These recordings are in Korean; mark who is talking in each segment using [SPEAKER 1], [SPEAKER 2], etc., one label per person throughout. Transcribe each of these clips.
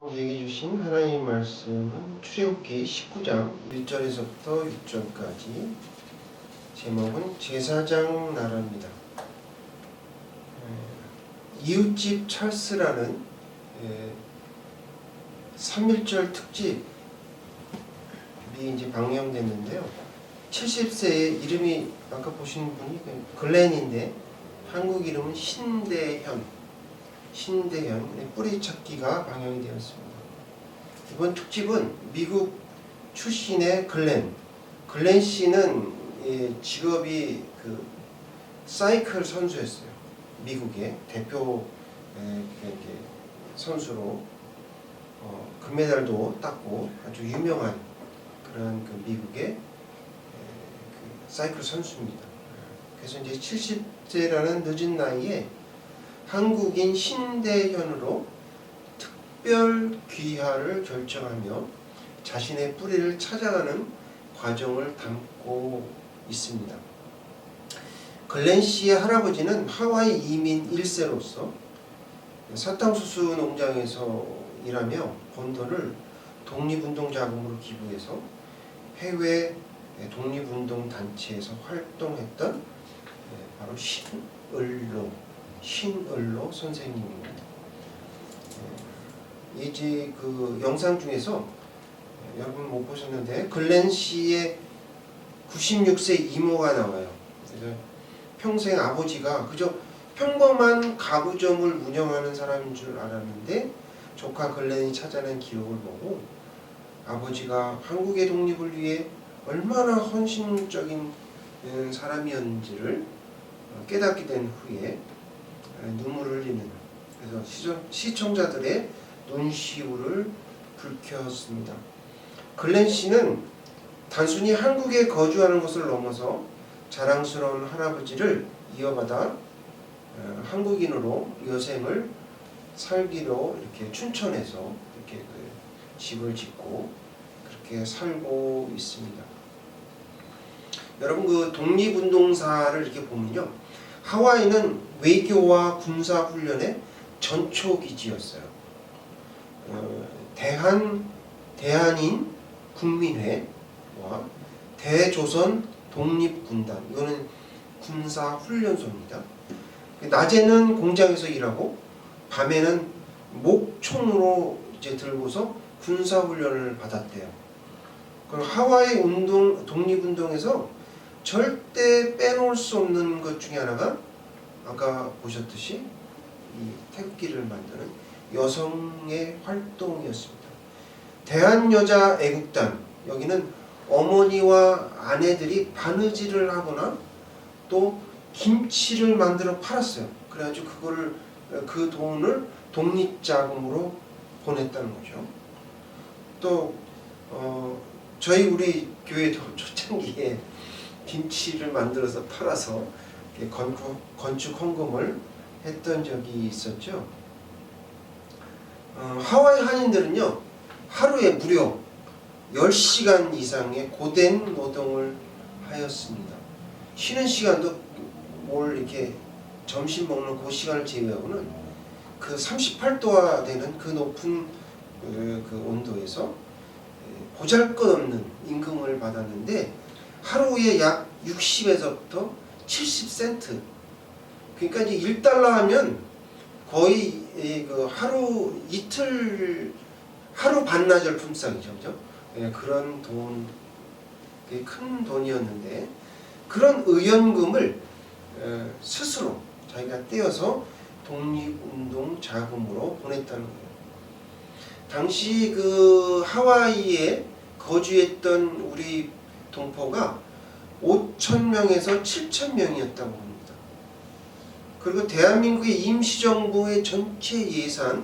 [SPEAKER 1] 우리에게 주신 하나님의 말씀은 출애굽기 19장 1절에서부터 6절까지. 제목은 제사장 나라입니다. 이웃집 찰스라는 3.1절 특집이 이제 방영됐는데요. 70세의 이름이 아까 보신 분이 글렌인데 한국 이름은 신대현의 뿌리찾기가 방영이 되었습니다. 이번 특집은 미국 출신의 글렌 씨는 직업이 사이클 선수였어요. 미국의 대표 선수로 금메달도 땄고 아주 유명한 그런 미국의 사이클 선수입니다. 그래서 이제 70세라는 늦은 나이에 한국인 신대현으로 특별 귀화를 결정하며 자신의 뿌리를 찾아가는 과정을 담고 있습니다. 글렌 씨의 할아버지는 하와이 이민 1세로서 사탕수수 농장에서 일하며 번 돈을 독립운동 자금으로 기부해서 해외 독립운동 단체에서 활동했던 바로 신을로 선생님입니다. 이제 영상 중에서 여러분 못 보셨는데 글렌 씨의 96세 이모가 나와요. 그래서 평생 아버지가 그저 평범한 가구점을 운영하는 사람인 줄 알았는데 조카 글렌이 찾아낸 기록을 보고 아버지가 한국의 독립을 위해 얼마나 헌신적인 사람이었는지를 깨닫게 된 후에 눈물을 흘리는, 그래서 시청자들의 눈시울을 붉혔습니다. 글렌 씨는 단순히 한국에 거주하는 것을 넘어서 자랑스러운 할아버지를 이어받아 한국인으로 여생을 살기로 이렇게 춘천에서 이렇게 집을 짓고 그렇게 살고 있습니다. 여러분 독립운동사를 이렇게 보면요, 하와이는 외교와 군사훈련의 전초기지였어요. 대한인 국민회와 대조선 독립군단, 이거는 군사훈련소입니다. 낮에는 공장에서 일하고 밤에는 목총으로 이제 들고서 군사훈련을 받았대요. 그럼 하와이 독립운동에서 절대 빼놓을 수 없는 것 중에 하나가 아까 보셨듯이 이 태극기를 만드는 여성의 활동이었습니다. 대한여자애국단, 여기는 어머니와 아내들이 바느질을 하거나 또 김치를 만들어 팔았어요. 그래가지고 그 돈을 독립자금으로 보냈다는 거죠. 또 저희 우리 교회도 초창기에 김치를 만들어서 팔아서 건축 헌금을 했던 적이 있었죠. 하와이 한인들은요, 하루에 무려 10시간 이상의 고된 노동을 하였습니다. 쉬는 시간도 이렇게 점심 먹는 그 시간을 제외하고는 38도가 되는 높은 온도에서 보잘것없는 임금을 받았는데 하루에 약 60에서부터 70센트, 그러니까 이제 1달러 하면 거의 하루 반나절 품삯이죠, 그죠? 그런 큰 돈이었는데 그런 의연금을 스스로 자기가 떼어서 독립운동 자금으로 보냈다는 거예요. 당시 하와이에 거주했던 우리 동포가 5,000명에서 7,000명이었다고 합니다. 그리고 대한민국의 임시정부의 전체 예산의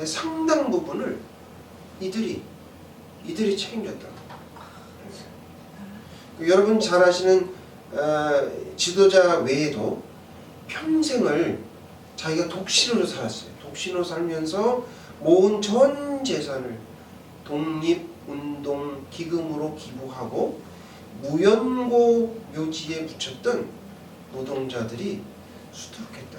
[SPEAKER 1] 상당 부분을 이들이 책임졌다고. 여러분 잘 아시는 지도자 외에도 평생을 자기가 독신으로 살았어요. 독신으로 살면서 모은 전 재산을 독립운동 기금으로 기부하고 무연고 묘지에 묻혔던 노동자들이 수두룩했다.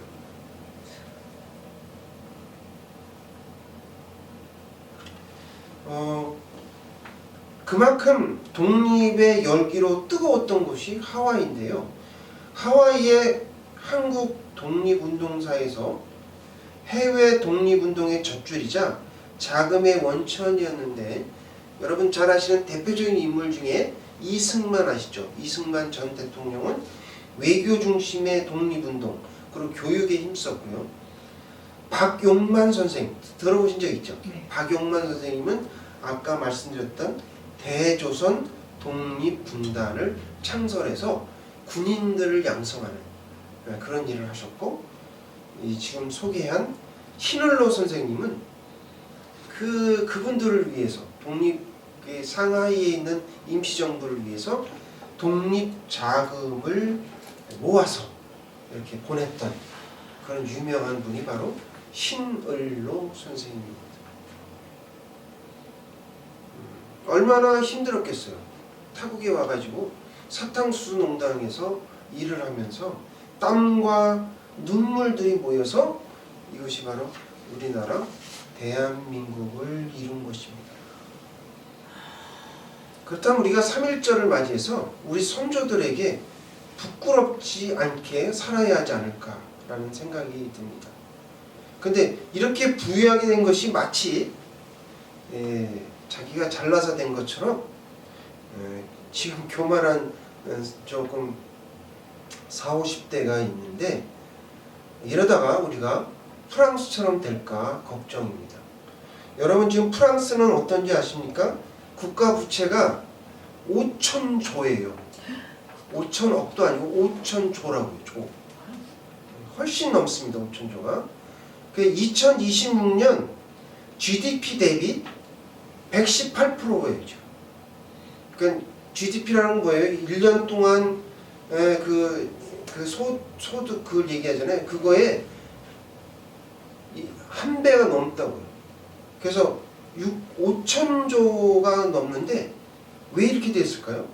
[SPEAKER 1] 그만큼 독립의 열기로 뜨거웠던 곳이 하와이인데요. 하와이의 한국 독립운동사에서 해외 독립운동의 젖줄이자 자금의 원천이었는데, 여러분 잘 아시는 대표적인 인물 중에 이승만 아시죠? 이승만 전 대통령은 외교 중심의 독립운동 그리고 교육에 힘썼고요. 박용만 선생 들어보신 적 있죠?
[SPEAKER 2] 네.
[SPEAKER 1] 박용만 선생님은 아까 말씀드렸던 대조선 독립군단을 창설해서 군인들을 양성하는 그런 일을 하셨고, 이 지금 소개한 신을로 선생님은 그분들을 위해서 상하이에 있는 임시정부를 위해서 독립 자금을 모아서 이렇게 보냈던 그런 유명한 분이 바로 신을로 선생님입니다. 얼마나 힘들었겠어요. 타국에 와가지고 사탕수수 농장에서 일을 하면서 땀과 눈물들이 모여서 이것이 바로 우리나라 대한민국을 이룬 것입니다. 그렇다면 우리가 3.1절을 맞이해서 우리 선조들에게 부끄럽지 않게 살아야 하지 않을까라는 생각이 듭니다. 근데 이렇게 부유하게 된 것이 마치 자기가 잘나서 된 것처럼 지금 교만한 조금 40, 50대가 있는데, 이러다가 우리가 프랑스처럼 될까 걱정입니다. 여러분 지금 프랑스는 어떤지 아십니까? 국가 부채가 5,000조예요. 5,000억도 아니고 5,000조라고요. 조. 훨씬 넘습니다. 5,000조가. 그 2026년 GDP 대비 118%예요. 그러니까 GDP라는 거예요. 1년 동안 소득 그걸 얘기하잖아요. 그거에 한 배가 넘다고요. 그래서 5,000조가 넘는데 왜 이렇게 됐을까요?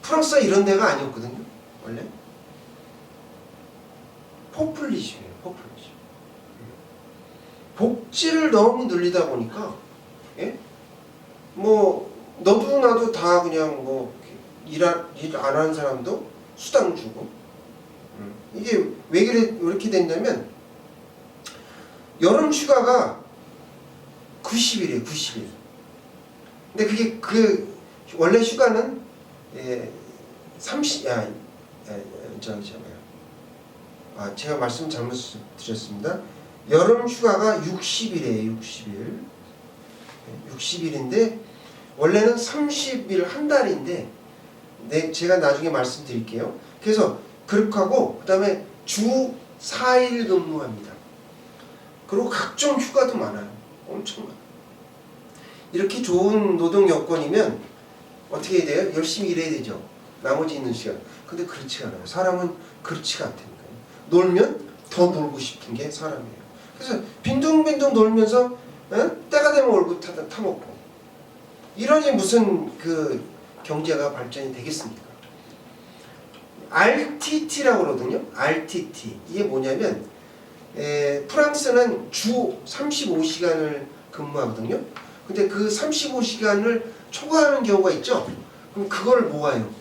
[SPEAKER 1] 프랑스가 이런 데가 아니었거든요. 원래 포퓰리즘이에요. 포퓰리즘. 복지를 너무 늘리다 보니까 뭐 너도 나도 다 그냥 뭐 일 안 하는 사람도 수당 주고, 이게 왜 이렇게 됐냐면 여름 휴가가 90일이에요. 90일. 근데 그게 원래 휴가는 30 제가 말씀 잘못 드렸습니다. 여름 휴가가 60일이에요. 60일. 60일인데 원래는 30일 한 달인데, 제가 나중에 말씀드릴게요. 그래서 그렇게 하고 그다음에 주 4일 근무합니다. 그리고 각종 휴가도 많아요. 엄청 많아요. 이렇게 좋은 노동 여건이면 어떻게 해야 돼요? 열심히 일해야 되죠. 나머지 있는 시간. 근데 그렇지 않아요. 사람은 그렇지가 않다니까요. 놀면 더 놀고 싶은 게 사람이에요. 그래서 빈둥빈둥 놀면서 때가 되면 월급 타먹고, 이러니 무슨 그 경제가 발전이 되겠습니까? RTT라고 그러거든요. RTT. 이게 뭐냐면 프랑스는 주 35시간을 근무하거든요. 근데 그 35시간을 초과하는 경우가 있죠. 그럼 그걸 모아요.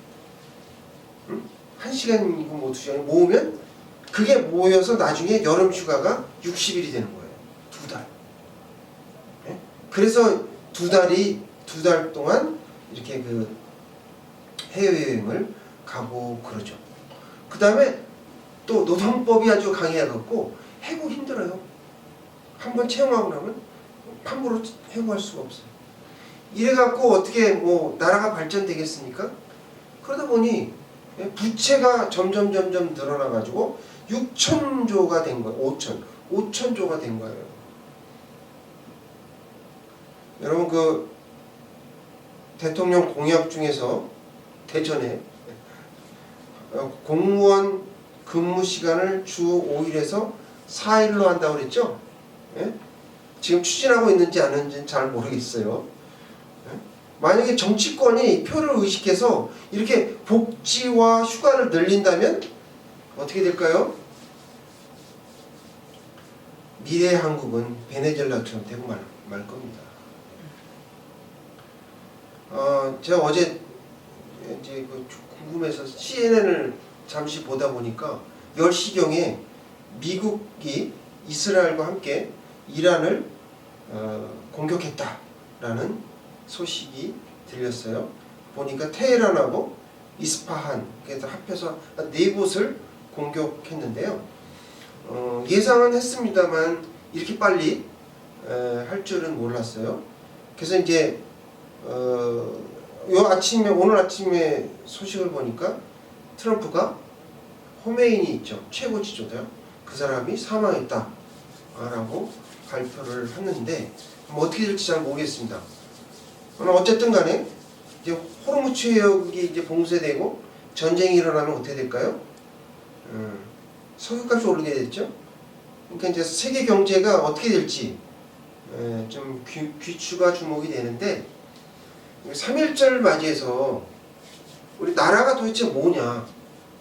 [SPEAKER 1] 1시간이고 뭐 2시간 모으면 그게 모여서 나중에 여름 휴가가 60일이 되는 거예요. 2달. 그래서 2달 동안 이렇게 그 해외여행을 가고 그러죠. 그 다음에 또 노동법이 아주 강해갖고 해고 힘들어요. 한번 채용하고 나면 함부로 해고할 수가 없어요. 이래갖고 어떻게 뭐 나라가 발전되겠습니까? 그러다 보니 부채가 점점 늘어나가지고 6,000조가 된 거예요. 5,000조가 된 거예요. 여러분 그 대통령 공약 중에서 대전에 공무원 근무 시간을 주 5일에서 4일로 한다고 그랬죠? 지금 추진하고 있는지 안 하는지는 잘 모르겠어요. 만약에 정치권이 표를 의식해서 이렇게 복지와 휴가를 늘린다면 어떻게 될까요? 미래의 한국은 베네수엘라처럼 되고 말 겁니다. 제가 어제 이제 궁금해서 CNN을 잠시 보다 보니까 10시경에 미국이 이스라엘과 함께 이란을 공격했다라는 소식이 들렸어요. 보니까 테헤란하고 이스파한 그래서 합해서 4곳을 공격했는데요. 예상은 했습니다만 이렇게 빨리 할 줄은 몰랐어요. 그래서 이제 오늘 아침에 소식을 보니까 트럼프가 호메이니 있죠. 최고 지도자요. 그 사람이 사망했다라고 발표를 했는데 뭐 어떻게 될지 잘 모르겠습니다. 어쨌든 간에 이제 호르무즈 해역이 이제 봉쇄되고 전쟁이 일어나면 어떻게 될까요? 석유값이 오르게 됐죠. 그러니까 이제 세계 경제가 어떻게 될지 좀 귀추가 주목이 되는데 3.1절 맞이해서 우리 나라가 도대체 뭐냐?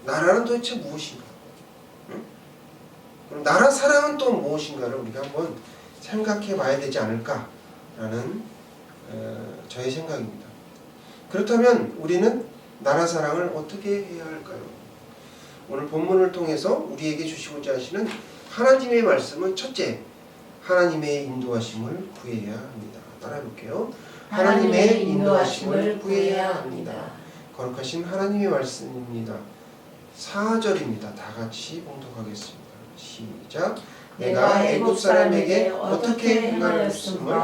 [SPEAKER 1] 나라는 도대체 무엇인가? 그럼 나라 사랑은 또 무엇인가를 우리가 한번 생각해 봐야 되지 않을까라는 저의 생각입니다. 그렇다면 우리는 나라 사랑을 어떻게 해야 할까요? 오늘 본문을 통해서 우리에게 주시고자 하시는 하나님의 말씀은 첫째, 하나님의 인도하심을 구해야 합니다. 따라해볼게요. 하나님의 인도하심을 구해야 합니다. 거룩하신 하나님의 말씀입니다. 4절입니다. 다 같이 봉독하겠습니다. 시작.
[SPEAKER 2] 내가 애굽 사람에게 어떻게 행하였음을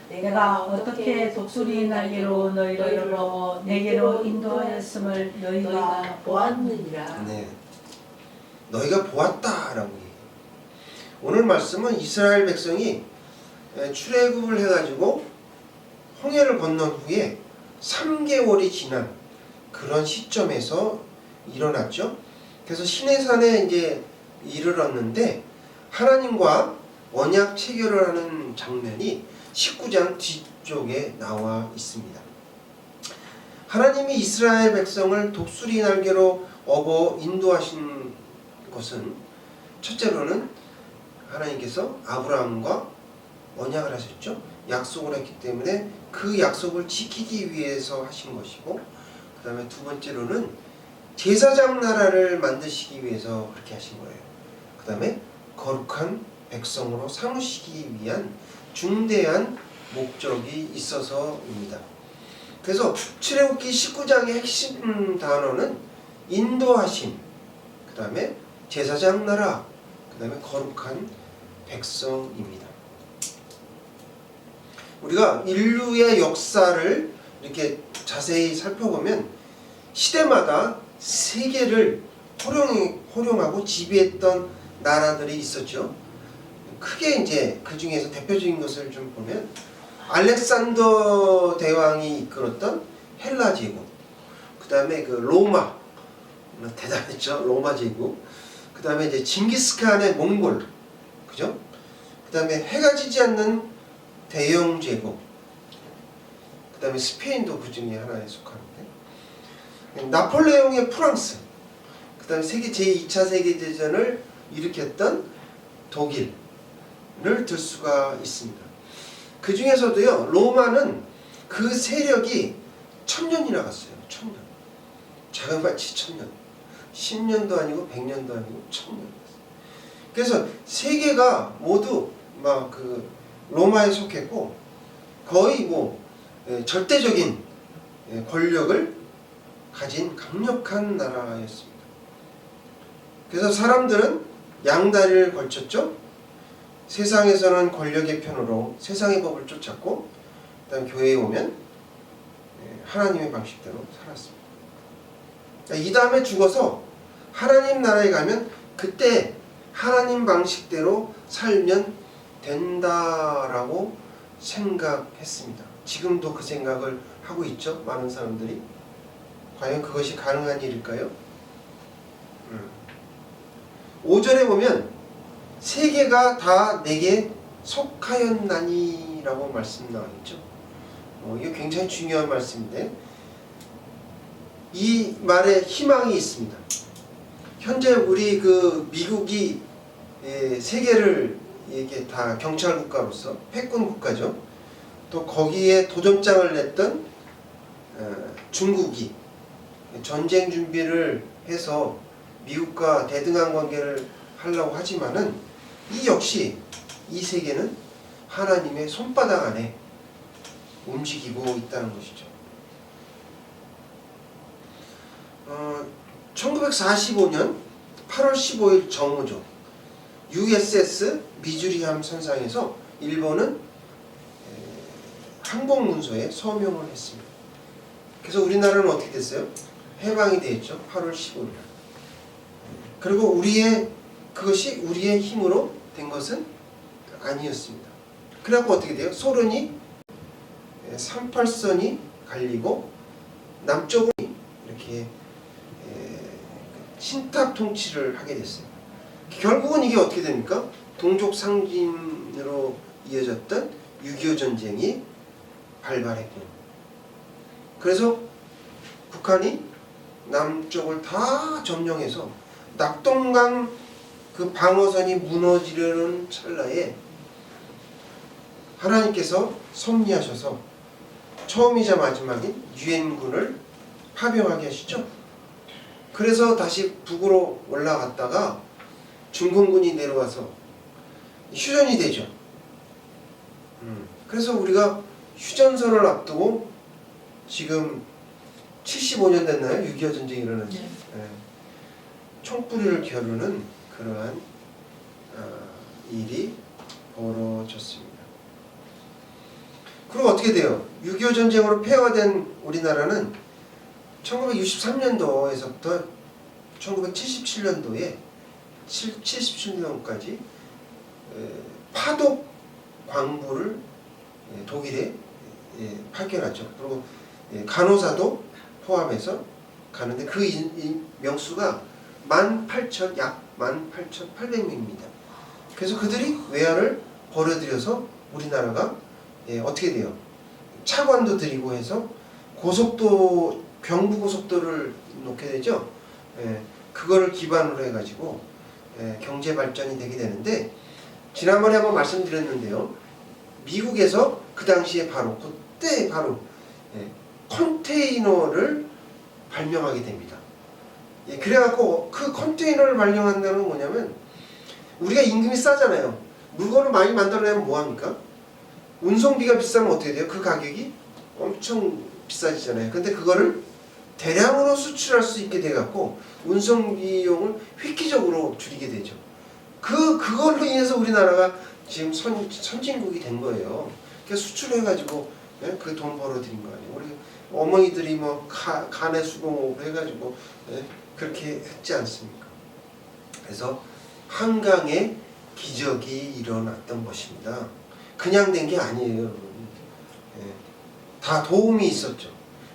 [SPEAKER 2] 내가 어떻게 독수리 날개로 너희를 불러 내게로 인도하였음을 너희가 보았느니라.
[SPEAKER 1] 네, 너희가 보았다라고 얘기해요. 오늘 말씀은 이스라엘 백성이 출애굽을 해가지고 홍해를 건넌 후에 3개월이 지난 그런 시점에서 일어났죠. 그래서 시내산에 이제 이르렀는데 하나님과 언약 체결을 하는 장면이 19장 뒤쪽에 나와 있습니다. 하나님이 이스라엘 백성을 독수리 날개로 업어 인도하신 것은 첫째로는 하나님께서 아브라함과 언약을 하셨죠. 약속을 했기 때문에 그 약속을 지키기 위해서 하신 것이고, 그 다음에 두 번째로는 제사장 나라를 만드시기 위해서 그렇게 하신 거예요. 그 다음에 거룩한 백성으로 삼으시기 위한 중대한 목적이 있어서입니다. 그래서 출애굽기 19장의 핵심 단어는 인도하심, 그 다음에 제사장 나라, 그 다음에 거룩한 백성입니다. 우리가 인류의 역사를 이렇게 자세히 살펴보면 시대마다 세계를 호령하고 지배했던 나라들이 있었죠. 크게 이제 그 중에서 대표적인 것을 좀 보면 알렉산더 대왕이 이끌었던 헬라 제국, 그 다음에 그 로마, 대단했죠. 로마 제국, 그 다음에 이제 징기스칸의 몽골, 그죠? 그 다음에 해가 지지 않는 대영 제국, 그 다음에 스페인도 그 중에 하나에 속하는데, 나폴레옹의 프랑스, 그 다음에 제2차 세계대전을 일으켰던 독일을 들 수가 있습니다. 그 중에서도요, 로마는 그 세력이 1000년이나 갔어요. 1000년. 자그마치 1000년. 10년도 아니고 100년도 아니고 1000년. 그래서 세계가 모두 막 그 로마에 속했고 거의 뭐 절대적인 권력을 가진 강력한 나라였습니다. 그래서 사람들은 양다리를 걸쳤죠. 세상에서는 권력의 편으로 세상의 법을 쫓았고, 그다음 교회에 오면 하나님의 방식대로 살았습니다. 이 다음에 죽어서 하나님 나라에 가면 그때 하나님 방식대로 살면 된다라고 생각했습니다. 지금도 그 생각을 하고 있죠. 많은 사람들이. 과연 그것이 가능한 일일까요? 5절에 보면 세계가 다 내게 속하였나니 라고 말씀 나와 있죠. 이게 굉장히 중요한 말씀인데 이 말에 희망이 있습니다. 현재 우리 그 미국이 세계를 이게 다 경찰 국가로서 패권 국가죠. 또 거기에 도전장을 냈던 중국이 전쟁 준비를 해서 미국과 대등한 관계를 하려고 하지만은 이 역시 이 세계는 하나님의 손바닥 안에 움직이고 있다는 것이죠. 1945년 8월 15일 정오죠. USS 미주리함 선상에서 일본은 항복문서에 서명을 했습니다. 그래서 우리나라는 어떻게 됐어요? 해방이 되었죠. 8월 15일. 그리고 그것이 우리의 힘으로 된 것은 아니었습니다. 그래갖고 어떻게 돼요? 소련이 38선이 갈리고 남쪽은 이렇게 신탁 통치를 하게 됐어요. 결국은 이게 어떻게 됩니까? 동족 상징으로 이어졌던 6.25 전쟁이 발발했고, 그래서 북한이 남쪽을 다 점령해서 낙동강 그 방어선이 무너지려는 찰나에 하나님께서 섭리하셔서 처음이자 마지막인 유엔군을 파병하게 하시죠. 그래서 다시 북으로 올라갔다가 중공군이 내려와서 휴전이 되죠. 그래서 우리가 휴전선을 앞두고 지금 75년 됐나요? 6.25 전쟁이 일어난 지. 네. 총뿌리를 겨루는 그러한 일이 벌어졌습니다. 그리고 어떻게 돼요? 6.25 전쟁으로 폐허된 우리나라는 1963년도에서부터 1977년도에 77년까지 파독 광부를 독일에 파견하죠. 그리고 간호사도 포함해서 가는데 그 명수가 약 18,800명입니다. 그래서 그들이 외화를 벌어들여서 우리나라가 어떻게 돼요? 차관도 드리고 해서 고속도 경부고속도를 놓게 되죠. 그거를 기반으로 해가지고 경제 발전이 되게 되는데, 지난번에 한번 말씀드렸는데요. 미국에서 그 당시에 그때 바로 컨테이너를 발명하게 됩니다. 그래갖고 그 컨테이너를 발명한다는 건 뭐냐면, 우리가 임금이 싸잖아요. 물건을 많이 만들어내면 뭐합니까? 운송비가 비싸면 어떻게 돼요? 그 가격이 엄청 비싸지잖아요. 근데 그거를 대량으로 수출할 수 있게 돼갖고 운송 비용을 획기적으로 줄이게 되죠. 그걸로 인해서 우리나라가 지금 선진국이 된 거예요. 그래서 수출해가지고 그 돈 벌어들인 거 아니에요. 우리 어머니들이 뭐 간의 수공업을 해가지고 그렇게 했지 않습니까? 그래서 한강에 기적이 일어났던 것입니다. 그냥 된 게 아니에요, 여러분. 다 도움이 있었죠.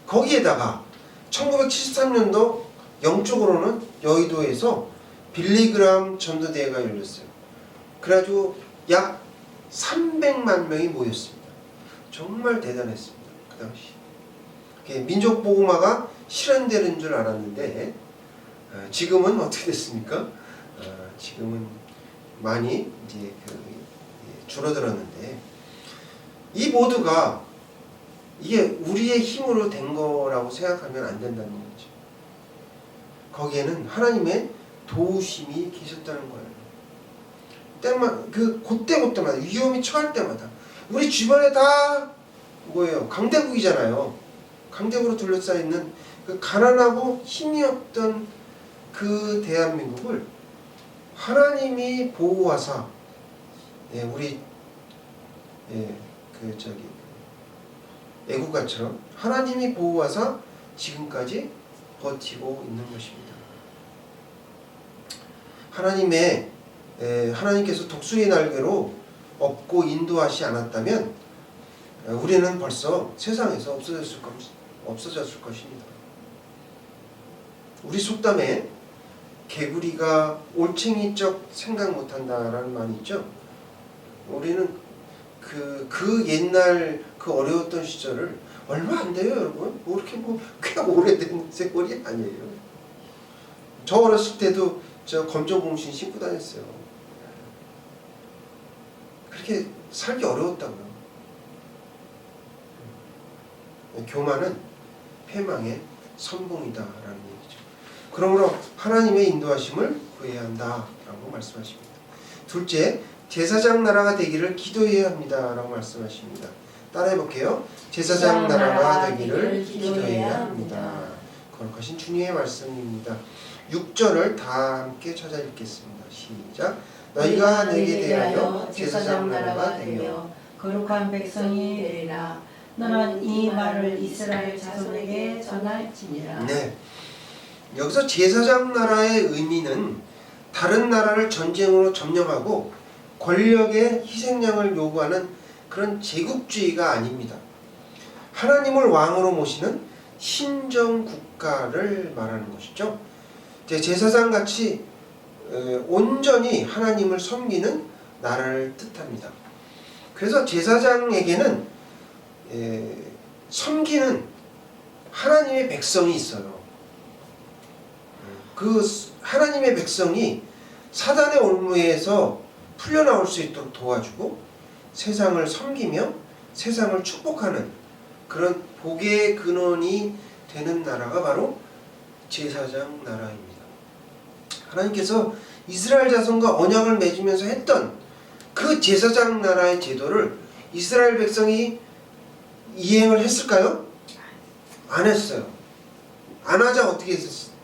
[SPEAKER 1] 거기에다가 1973년도 영적으로는 여의도에서 빌리그람 전도대회가 열렸어요. 그래가지고 약 300만 명이 모였습니다. 정말 대단했습니다. 그 당시 민족복음화가 실현되는 줄 알았는데 지금은 어떻게 됐습니까? 지금은 많이 이제 줄어들었는데, 이 모두가 이게 우리의 힘으로 된 거라고 생각하면 안 된다는 거죠. 거기에는 하나님의 도우심이 계셨다는 거예요. 그때마다 위험이 처할 때마다 우리 주변에 다 뭐예요? 강대국이잖아요. 강대국으로 둘러싸여 있는 그 가난하고 힘이 없던 그 대한민국을 하나님이 보호하사 우리 애국가처럼 하나님이 보호하사 지금까지 버티고 있는 것입니다. 하나님께서 독수리 날개로 업고 인도하시 않았다면 우리는 벌써 세상에서 없어졌을 것입니다. 우리 속담에 개구리가 올챙이적 생각 못한다라는 말이 있죠. 우리는 그 옛날 그 어려웠던 시절을 얼마 안 돼요, 여러분. 뭐 이렇게 꽤 오래된 세월이 아니에요. 저 어렸을 때도 저 검정공신 신고 다녔어요. 그렇게 살기 어려웠다고요. 교만은 패망의 선봉이다라는 얘기죠. 그러므로 하나님의 인도하심을 구해야 한다라고 말씀하십니다. 둘째, 제사장 나라가 되기를 기도해야 합니다라고 말씀하십니다. 따라해 볼게요. 제사장 나라가 되기를 기도해야 합니다. 거룩하신 주님의 말씀입니다. 6절을 다 함께 찾아 읽겠습니다. 시작. 너희가 내게 대하여 제사장 나라가 되며
[SPEAKER 2] 거룩한 백성이 되리라. 너는 이 말을 이스라엘 자손에게 전할지니라.
[SPEAKER 1] 네. 여기서 제사장 나라의 의미는 다른 나라를 전쟁으로 점령하고 권력의 희생양을 요구하는 그런 제국주의가 아닙니다. 하나님을 왕으로 모시는 신정 국가를 말하는 것이죠. 제사장 같이 온전히 하나님을 섬기는 나라를 뜻합니다. 그래서 제사장에게는 섬기는 하나님의 백성이 있어요. 그 하나님의 백성이 사단의 올무에서 풀려나올 수 있도록 도와주고 세상을 섬기며 세상을 축복하는 그런 복의 근원이 되는 나라가 바로 제사장 나라입니다. 하나님께서 이스라엘 자손과 언약을 맺으면서 했던 그 제사장 나라의 제도를 이스라엘 백성이 이행을 했을까요? 안 했어요. 안 하자 어떻게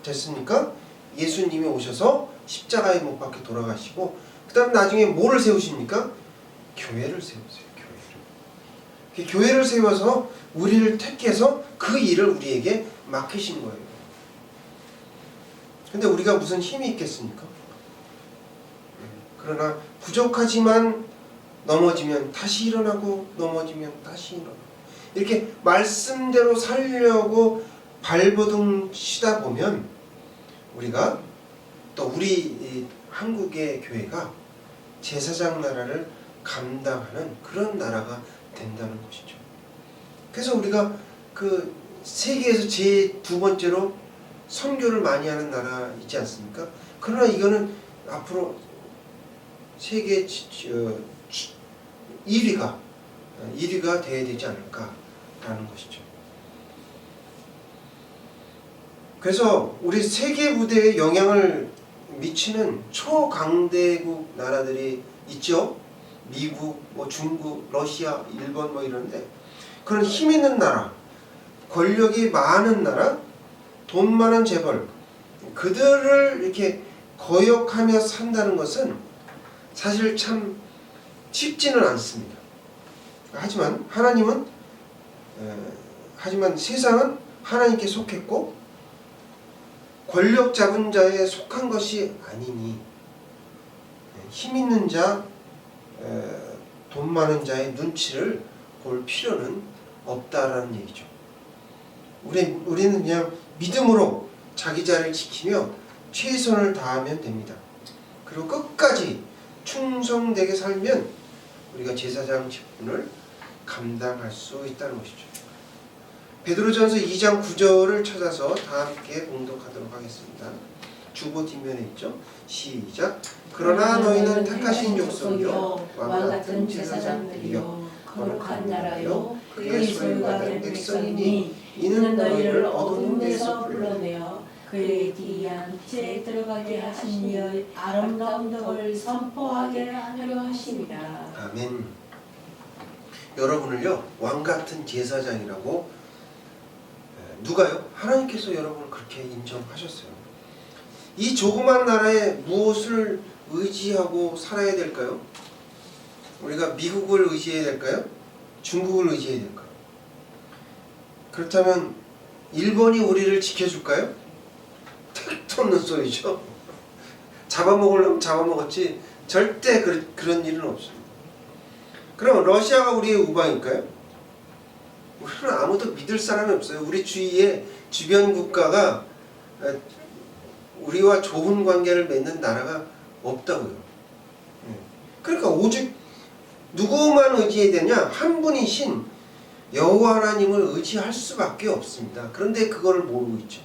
[SPEAKER 1] 됐습니까? 예수님이 오셔서 십자가에 못 박혀 돌아가시고 그 다음 나중에 뭐를 세우십니까? 교회를 세우세요. 교회를 세워서 우리를 택해서 그 일을 우리에게 맡기신 거예요. 근데 우리가 무슨 힘이 있겠습니까? 그러나 부족하지만 넘어지면 다시 일어나고 넘어지면 다시 일어나고 이렇게 말씀대로 살려고 발버둥 치다 보면 우리가 또 우리 한국의 교회가 제사장 나라를 감당하는 그런 나라가 된다는 것이죠. 그래서 우리가 그 세계에서 제 두 번째로 선교를 많이 하는 나라 있지 않습니까? 그러나 이거는 앞으로 세계 1위가 돼야 되지 않을까라는 것이죠. 그래서 우리 세계 무대에 영향을 미치는 초강대국 나라들이 있죠. 미국, 중국, 러시아, 일본 이런데 그런 힘 있는 나라, 권력이 많은 나라, 돈 많은 재벌 그들을 이렇게 거역하며 산다는 것은 사실 참 쉽지는 않습니다. 하지만 하지만 세상은 하나님께 속했고 권력 잡은 자에 속한 것이 아니니 힘 있는 자, 돈 많은 자의 눈치를 볼 필요는 없다라는 얘기죠. 우리는 그냥 믿음으로 자기 자를 지키며 최선을 다하면 됩니다. 그리고 끝까지 충성되게 살면 우리가 제사장 직분을 감당할 수 있다는 것이죠. 베드로전서 2장 9절을 찾아서 다 함께 봉독하도록 하겠습니다. 주보 뒷면에 있죠. 시작. 그러나 너희는 택하신 족속이요 왕같은 제사장들이요 거룩한 나라요 그의 소유가 된 백성이니 이는 너희를 어두운 데서 불러내어
[SPEAKER 2] 그의 기이한 빛에 들어가게 하신 이의 아름다운 덕을 선포하게 하려 하심이라.
[SPEAKER 1] 아멘. 여러분을요 왕같은 제사장이라고 누가요? 하나님께서 여러분을 그렇게 인정하셨어요. 이 조그만 나라에 무엇을 의지하고 살아야 될까요? 우리가 미국을 의지해야 될까요? 중국을 의지해야 될까요? 그렇다면 일본이 우리를 지켜줄까요? 택도 없는 소리죠. 잡아먹으려면 잡아먹었지 절대 그런 일은 없습니다. 그럼 러시아가 우리의 우방일까요? 우리는 아무도 믿을 사람이 없어요. 우리 주위에 주변 국가가 우리와 좋은 관계를 맺는 나라가 없다고요. 그러니까 오직 누구만 의지해야 되냐? 한 분이신 여호와 하나님을 의지할 수밖에 없습니다. 그런데 그거를 모르고 있죠.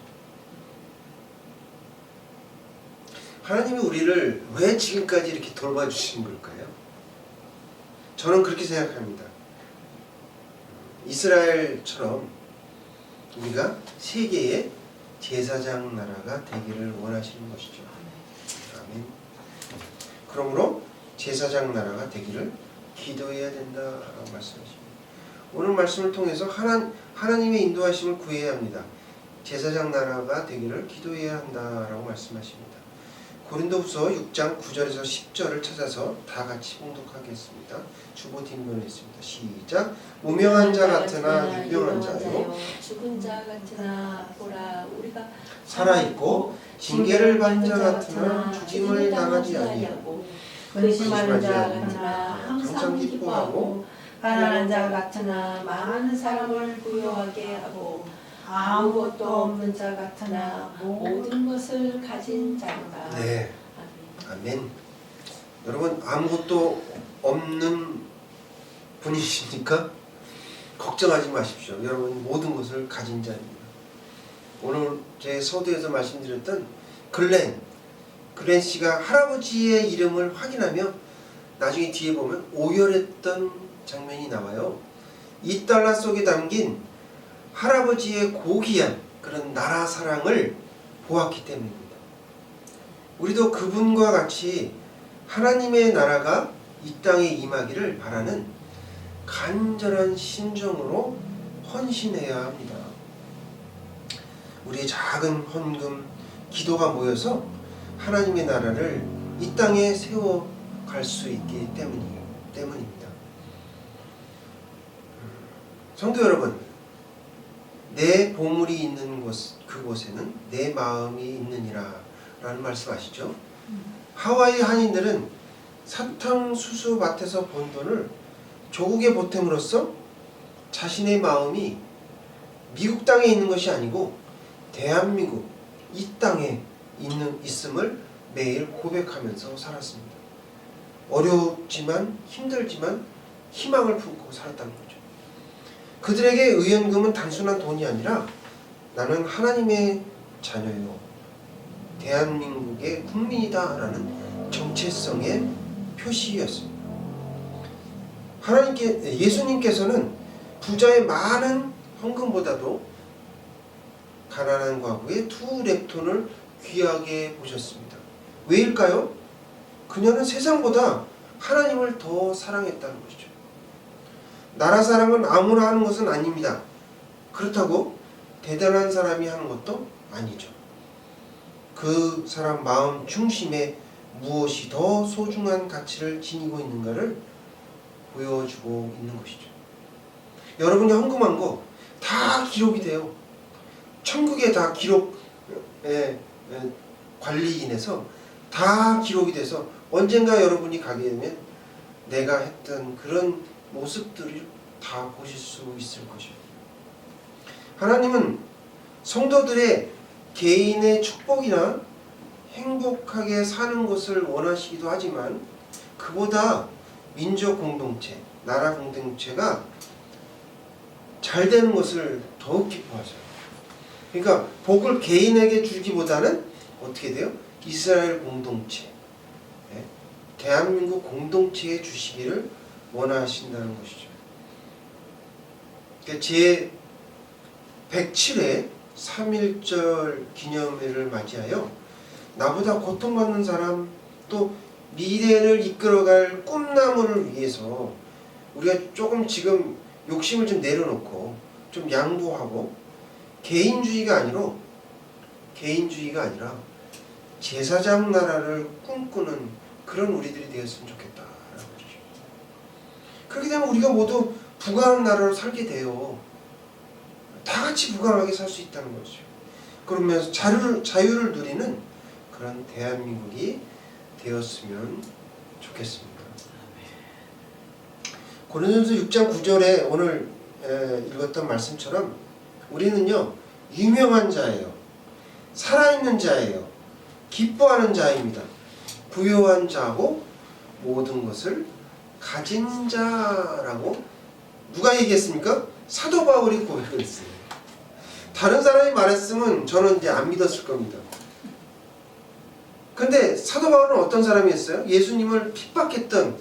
[SPEAKER 1] 하나님이 우리를 왜 지금까지 이렇게 돌봐주신 걸까요? 저는 그렇게 생각합니다. 이스라엘처럼 우리가 세계의 제사장 나라가 되기를 원하시는 것이죠. 아멘. 그러므로 제사장 나라가 되기를 기도해야 된다라고 말씀하십니다. 오늘 말씀을 통해서 하나님의 인도하심을 구해야 합니다. 제사장 나라가 되기를 기도해야 한다라고 말씀하십니다. 고린도후서 6장 9절에서 10절을 찾아서 다 같이 봉독하겠습니다. 주보 뒷면했습니다. 시작. 무명한 자 같으나 유명한 자요
[SPEAKER 3] 죽은 자 같으나 보라 우리가
[SPEAKER 1] 살아있고 징계를 받는 자 같으나 죽임을 당하지 아니하고
[SPEAKER 2] 근심하는 자 같으나 항상 기뻐하고
[SPEAKER 1] 기뻐하고
[SPEAKER 2] 가난한 자 같으나 많은 사람을 부유하게 하고 아무것도 없는 자 같으나
[SPEAKER 3] 모든 것을 가진 자로다.
[SPEAKER 1] 네.
[SPEAKER 3] 아멘.
[SPEAKER 1] 아멘. 여러분 아무것도 없는 분이십니까? 걱정하지 마십시오. 여러분 모든 것을 가진 자입니다. 오늘 제 서두에서 말씀드렸던 글렌 씨가 할아버지의 이름을 확인하며 나중에 뒤에 보면 오열했던 장면이 나와요. $2 속에 담긴 할아버지의 고귀한 그런 나라 사랑을 보았기 때문입니다. 우리도 그분과 같이 하나님의 나라가 이 땅에 임하기를 바라는 간절한 심정으로 헌신해야 합니다. 우리의 작은 헌금, 기도가 모여서 하나님의 나라를 이 땅에 세워갈 수 있기 때문입니다. 성도 여러분, 내 보물이 있는 그곳에는 내 마음이 있느니라 라는 말씀 아시죠? 하와이 한인들은 사탕수수 밭에서 번 돈을 조국에 보탬으로써 자신의 마음이 미국 땅에 있는 것이 아니고 대한민국 이 땅에 있음을 매일 고백하면서 살았습니다. 어렵지만 힘들지만 희망을 품고 살았다는 거죠. 그들에게 의연금은 단순한 돈이 아니라 나는 하나님의 자녀요 대한민국의 국민이다 라는 정체성의 표시였습니다. 예수님께서는 부자의 많은 헌금보다도 가난한 과부의 2렙톤을 귀하게 보셨습니다. 왜일까요? 그녀는 세상보다 하나님을 더 사랑했다는 것이죠. 나라 사랑은 아무나 하는 것은 아닙니다. 그렇다고 대단한 사람이 하는 것도 아니죠. 그 사람 마음 중심에 무엇이 더 소중한 가치를 지니고 있는가를 보여주고 있는 것이죠. 여러분이 헌금한 거 다 기록이 돼요. 천국에 다 기록 관리인에서 다 기록이 돼서 언젠가 여러분이 가게 되면 내가 했던 그런 모습들을 다 보실 수 있을 것입니다. 하나님은 성도들의 개인의 축복이나 행복하게 사는 것을 원하시기도 하지만 그보다 민족 공동체, 나라 공동체가 잘 되는 것을 더욱 기뻐하셔요. 그러니까 복을 개인에게 주기보다는 어떻게 돼요? 이스라엘 공동체, 대한민국 공동체에 주시기를 원하신다는 것이죠. 그러니까 제 107회 3.1절 기념회를 맞이하여 나보다 고통받는 사람 또 미래를 이끌어갈 꿈나무를 위해서 우리가 조금 지금 욕심을 좀 내려놓고 좀 양보하고 개인주의가 아니라 제사장 나라를 꿈꾸는 그런 우리들이 되었으면 좋겠다라는 거죠. 그렇게 되면 우리가 모두 부강한 나라로 살게 돼요. 다 같이 부강하게 살 수 있다는 거죠. 그러면서 자유를 누리는 그런 대한민국이 되었으면 좋겠습니다. 고린도전서 6장 9절에 오늘 읽었던 말씀처럼 우리는요 유명한 자예요. 살아있는 자예요. 기뻐하는 자입니다. 부요한 자고 모든 것을 가진 자라고 누가 얘기했습니까? 사도 바울이 고백을 했어요. 다른 사람이 말했으면 저는 이제 안 믿었을 겁니다. 근데 사도 바울은 어떤 사람이었어요? 예수님을 핍박했던,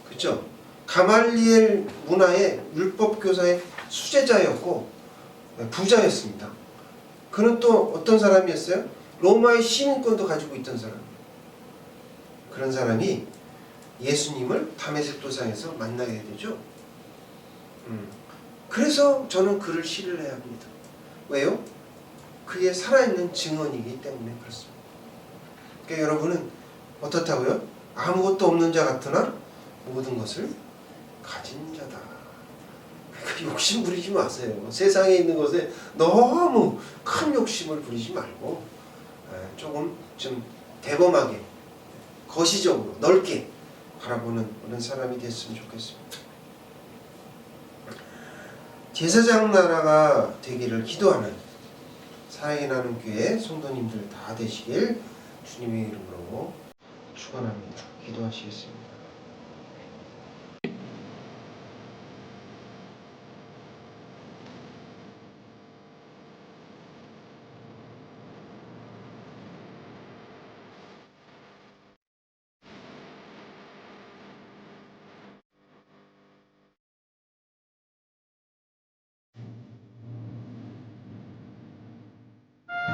[SPEAKER 1] 그렇죠? 가말리엘 문화의 율법 교사의 수제자였고 부자였습니다. 그는 또 어떤 사람이었어요? 로마의 시민권도 가지고 있던 사람. 그런 사람이 예수님을 다메섹 도상에서 만나게 되죠. 그래서 저는 그를 신뢰해야 합니다. 왜요? 그의 살아있는 증언이기 때문에 그렇습니다. 그러니까 여러분은 어떻다고요? 아무것도 없는 자 같으나 모든 것을 가진 자다. 그러니까 욕심 부리지 마세요. 세상에 있는 것에 너무 큰 욕심을 부리지 말고 조금 좀 대범하게 거시적으로 넓게 바라보는 그런 사람이 됐으면 좋겠습니다. 제사장 나라가 되기를 기도하는 사랑이 나는 교회 성도님들 다 되시길 주님의 이름으로 축원합니다. 기도하시겠습니다.